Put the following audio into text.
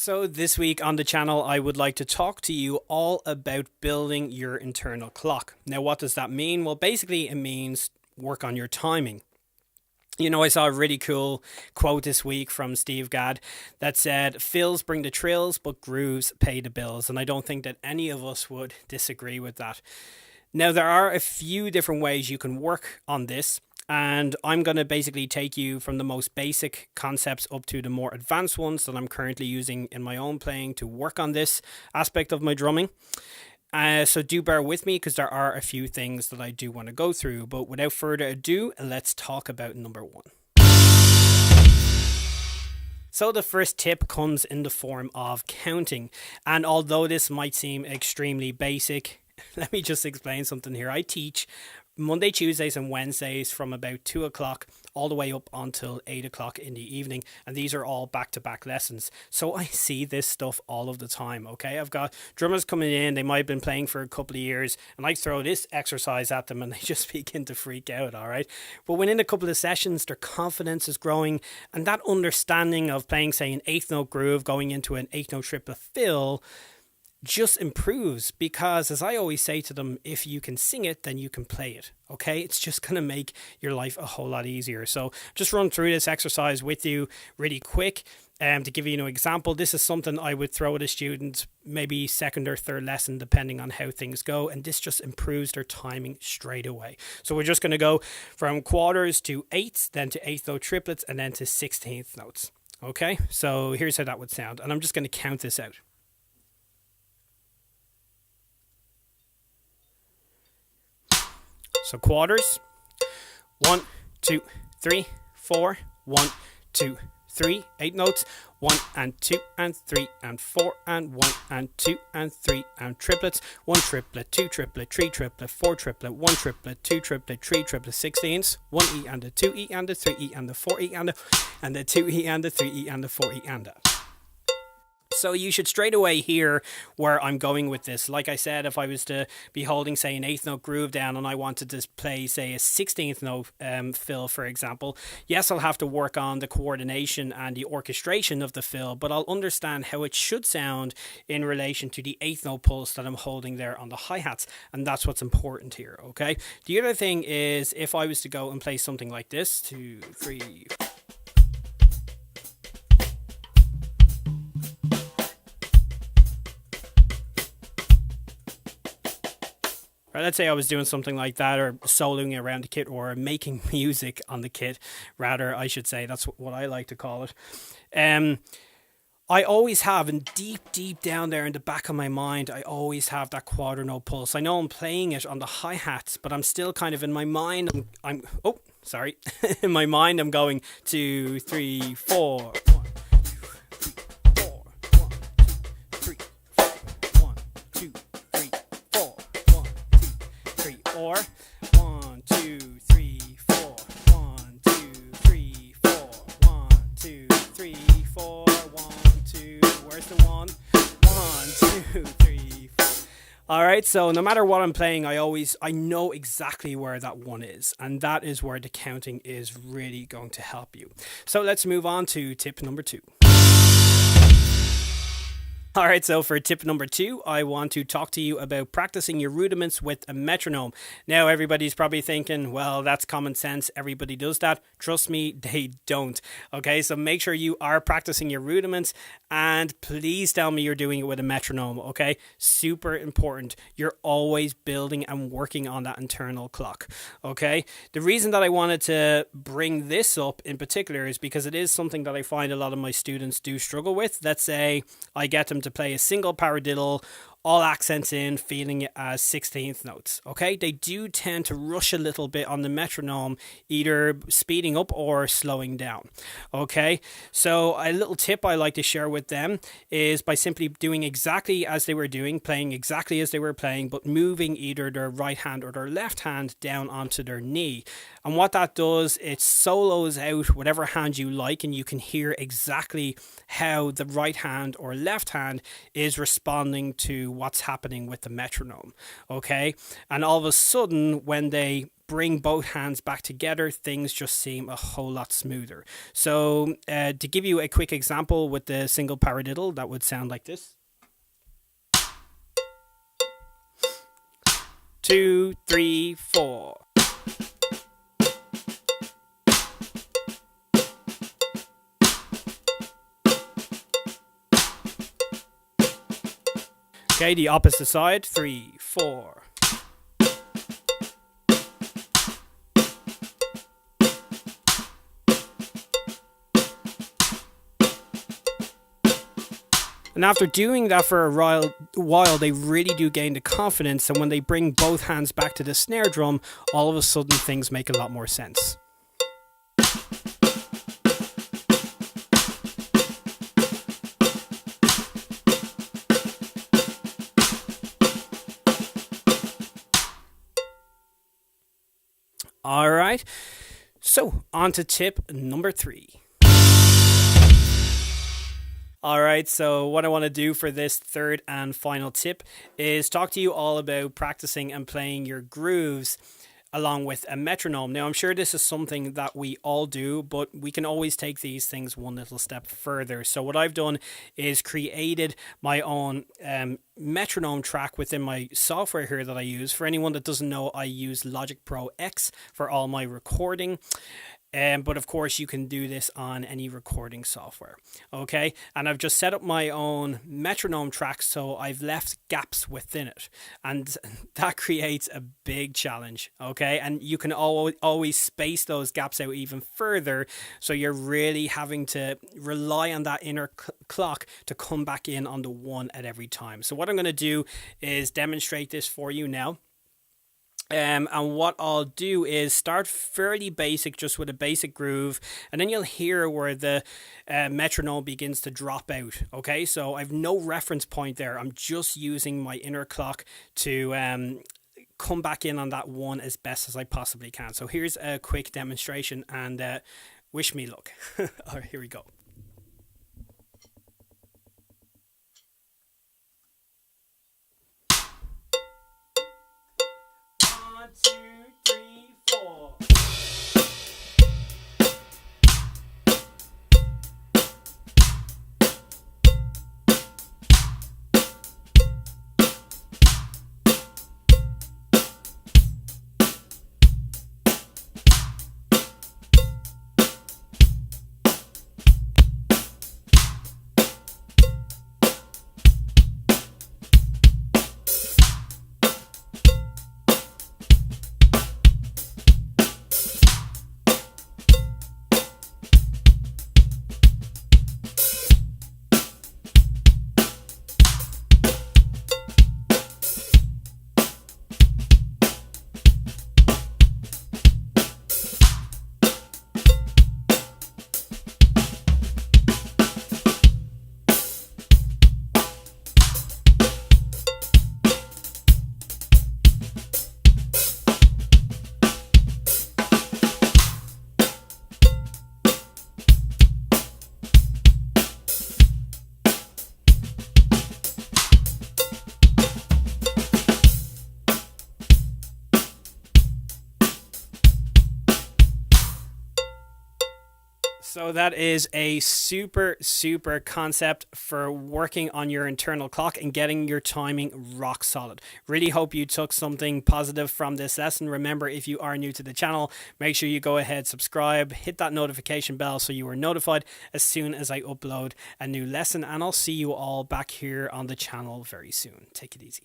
So this week on the channel, I would like to talk to you all about building your internal clock. Now, what does that mean? Well, basically it means work on your timing. You know, I saw a really cool quote this week from Steve Gadd that said, "Fills bring the trills, but grooves pay the bills." And I don't think that any of us would disagree with that. Now, there are a few different ways you can work on this. And I'm going to basically take you from the most basic concepts up to the more advanced ones that I'm currently using in my own playing to work on this aspect of my drumming. So do bear with me because there are a few things that I do want to go through. But without further ado, let's talk about number one. So the first tip comes in the form of counting. And although this might seem extremely basic, let me just explain something here. I teach Monday, Tuesdays and Wednesdays from about 2 o'clock all the way up until 8 o'clock in the evening. And these are all back-to-back lessons. So I see this stuff all of the time, okay? I've got drummers coming in, they might have been playing for a couple of years, and I throw this exercise at them and they just begin to freak out, all right? But within a couple of sessions, their confidence is growing, and that understanding of playing, say, an eighth note groove going into an eighth note triplet fill just improves, because as I always say to them, if you can sing it, then you can play it. Okay, it's just going to make your life a whole lot easier. So just run through this exercise with you really quick. To give you an example, this is something I would throw at a student, maybe second or third lesson, depending on how things go. And this just improves their timing straight away. So we're just going to go from quarters to eighths, then to eighth note triplets, and then to 16th notes. Okay, so here's how that would sound. And I'm just going to count this out. So quarters, 1, 2, 3, 4, 1, 2, 3, 8 notes, 1 and 2 and 3 and 4 and 1 and 2 and 3 and triplets, 1 triplet, 2 triplet, 3 triplet, 4 triplet, 1 triplet, 2 triplet, 3 triplet, 16s, 1 E and a 2 E and a 3 E and a 4 E and a 2 E and a 3 E and a 4 E and a. So you should straight away hear where I'm going with this. Like I said, if I was to be holding, say, an eighth note groove down and I wanted to play, say, a 16th note fill, for example, yes, I'll have to work on the coordination and the orchestration of the fill, but I'll understand how it should sound in relation to the eighth note pulse that I'm holding there on the hi-hats. And that's what's important here, okay? The other thing is, if I was to go and play something like this, 2, 3, 4. Or let's say I was doing something like that, or soloing around the kit, or making music on the kit, rather, I should say. That's what I like to call it. I always have, and deep down there in the back of my mind, I always have that quarter note pulse. I know I'm playing it on the hi-hats, but I'm still kind of in my mind. In my mind, I'm going 2, 3, 4. 4, 1, 2, 3, 4, 1, 2, 3, 4, 1, 2, 3, 4, 1, 2, where's the 1? 1, 2, 3, 4. All right, so no matter what I'm playing, I know exactly where that 1 is, and that is where the counting is really going to help you. So let's move on to tip number 2. Alright, so for tip number 2, I want to talk to you about practicing your rudiments with a metronome. Now, everybody's probably thinking, well, that's common sense. Everybody does that. Trust me, they don't. Okay, so make sure you are practicing your rudiments, and please tell me you're doing it with a metronome, okay? Super important. You're always building and working on that internal clock, okay? The reason that I wanted to bring this up in particular is because it is something that I find a lot of my students do struggle with. Let's say I get them to play a single paradiddle, all accents in, feeling it as 16th notes, okay? They do tend to rush a little bit on the metronome, either speeding up or slowing down, okay? So a little tip I like to share with them is by simply doing exactly as they were doing, playing exactly as they were playing, but moving either their right hand or their left hand down onto their knee. And what that does, it solos out whatever hand you like, and you can hear exactly how the right hand or left hand is responding to what's happening with the metronome. Okay, and all of a sudden when they bring both hands back together, things just seem a whole lot smoother. So to give you a quick example with the single paradiddle, that would sound like this. 2, 3, 4. Okay, the opposite side. 3, 4. And after doing that for a while, they really do gain the confidence, and when they bring both hands back to the snare drum, all of a sudden things make a lot more sense. Alright, so on to tip number 3. Alright, so what I want to do for this third and final tip is talk to you all about practicing and playing your grooves along with a metronome. Now, I'm sure this is something that we all do, but we can always take these things one little step further. So what I've done is created my own metronome track within my software here that I use. For anyone that doesn't know, I use Logic Pro X for all my recording. But of course you can do this on any recording software. Okay, and I've just set up my own metronome track, so I've left gaps within it, and that creates a big challenge. Okay, and you can always space those gaps out even further, so you're really having to rely on that inner clock to come back in on the one at every time. So what I'm going to do is demonstrate this for you now. And what I'll do is start fairly basic, just with a basic groove, and then you'll hear where the metronome begins to drop out. Okay, so I've no reference point there. I'm just using my inner clock to come back in on that one as best as I possibly can. So here's a quick demonstration, and wish me luck. All right, here we go. 1, 2, 3, 4. So that is a super concept for working on your internal clock and getting your timing rock solid. Really hope you took something positive from this lesson. Remember, if you are new to the channel, make sure you go ahead, subscribe, hit that notification bell so you are notified as soon as I upload a new lesson, and I'll see you all back here on the channel very soon. Take it easy.